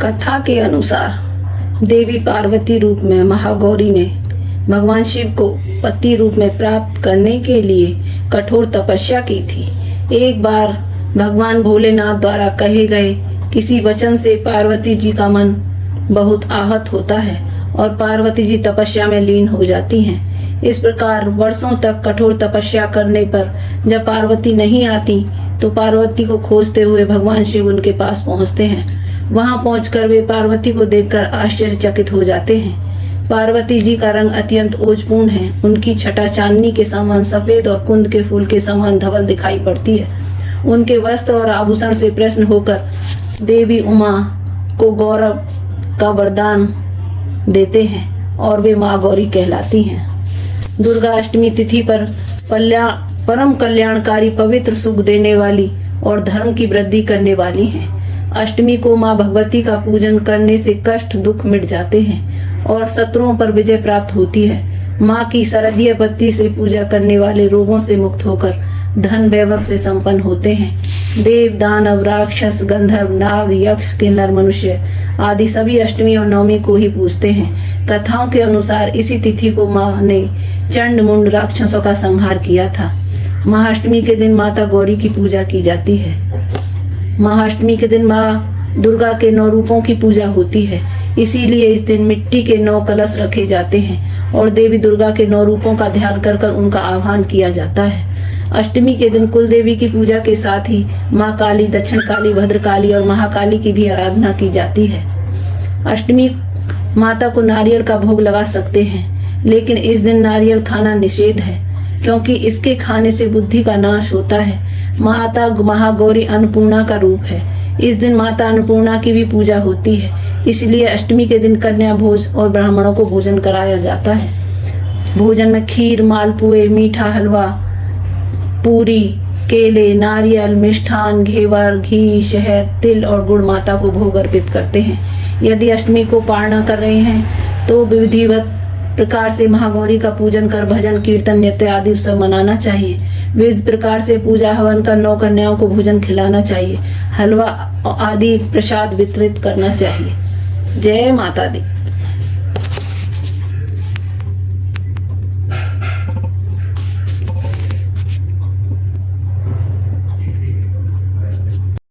कथा के अनुसार देवी पार्वती रूप में महागौरी ने भगवान शिव को पति रूप में प्राप्त करने के लिए कठोर तपस्या की थी। एक बार भगवान भोलेनाथ द्वारा कहे गए किसी वचन से पार्वती जी का मन बहुत आहत होता है और पार्वती जी तपस्या में लीन हो जाती हैं। इस प्रकार वर्षों तक कठोर तपस्या करने पर जब पार्वती नहीं आती तो पार्वती को खोजते हुए भगवान शिव उनके पास पहुंचते हैं। वहां पहुंचकर वे पार्वती को देखकर आश्चर्यचकित हो जाते हैं। पार्वती जी का रंग अत्यंत ओजपूर्ण है। उनकी छटा चांदनी के समान सफेद और कुंद के फूल के समान धवल दिखाई पड़ती है। उनके वस्त्र और आभूषण से प्रसन्न होकर देवी उमा को गौरव का वरदान देते हैं और वे माँ गौरी कहलाती हैं। दुर्गा अष्टमी तिथि पर परम कल्याणकारी, पवित्र, सुख देने वाली और धर्म की वृद्धि करने वाली हैं। अष्टमी को माँ भगवती का पूजन करने से कष्ट दुख मिट जाते हैं और शत्रुओं पर विजय प्राप्त होती है। माँ की सरदीय बत्ती से पूजा करने वाले रोगों से मुक्त होकर धन वैभव से संपन्न होते हैं। देव, दानव, राक्षस, गंधर्व, नाग, यक्ष के नर मनुष्य आदि सभी अष्टमी और नवमी को ही पूजते हैं। कथाओं के अनुसार इसी तिथि को माँ ने चंड मुंड राक्षसों का संहार किया था। महाअष्टमी के दिन माता गौरी की पूजा की जाती है। महाअष्टमी के दिन माँ दुर्गा के 9 रूपों की पूजा होती है। इसीलिए इस दिन मिट्टी के 9 कलश रखे जाते हैं और देवी दुर्गा के 9 रूपों का ध्यान कर कर उनका आह्वान किया जाता है। अष्टमी के दिन कुल देवी की पूजा के साथ ही माँ काली, दक्षिण काली, भद्रकाली और महाकाली की भी आराधना की जाती है। अष्टमी माता को नारियल का भोग लगा सकते हैं, लेकिन इस दिन नारियल खाना निषेध है क्योंकि इसके खाने से बुद्धि का नाश होता है। माता महागौरी अन्नपूर्णा का रूप है। इस दिन माता अन्नपूर्णा की भी पूजा होती है। इसलिए अष्टमी के दिन कन्या भोज और ब्राह्मणों को भोजन कराया जाता है। भोजन में खीर, मालपुए, मीठा हलवा, पूरी, केले, नारियल, मिष्ठान, घेवर, घी, शहद, तिल और गुड़ माता को भोग अर्पित करते हैं। यदि अष्टमी को पारणा कर रहे हैं तो विधिवत प्रकार से महागौरी का पूजन कर भजन, कीर्तन, नृत्य आदि उत्सव मनाना चाहिए। विविध प्रकार से पूजा हवन कर 9 कन्याओं को भोजन खिलाना चाहिए। हलवा आदि प्रसाद वितरित करना चाहिए। जय माता दी।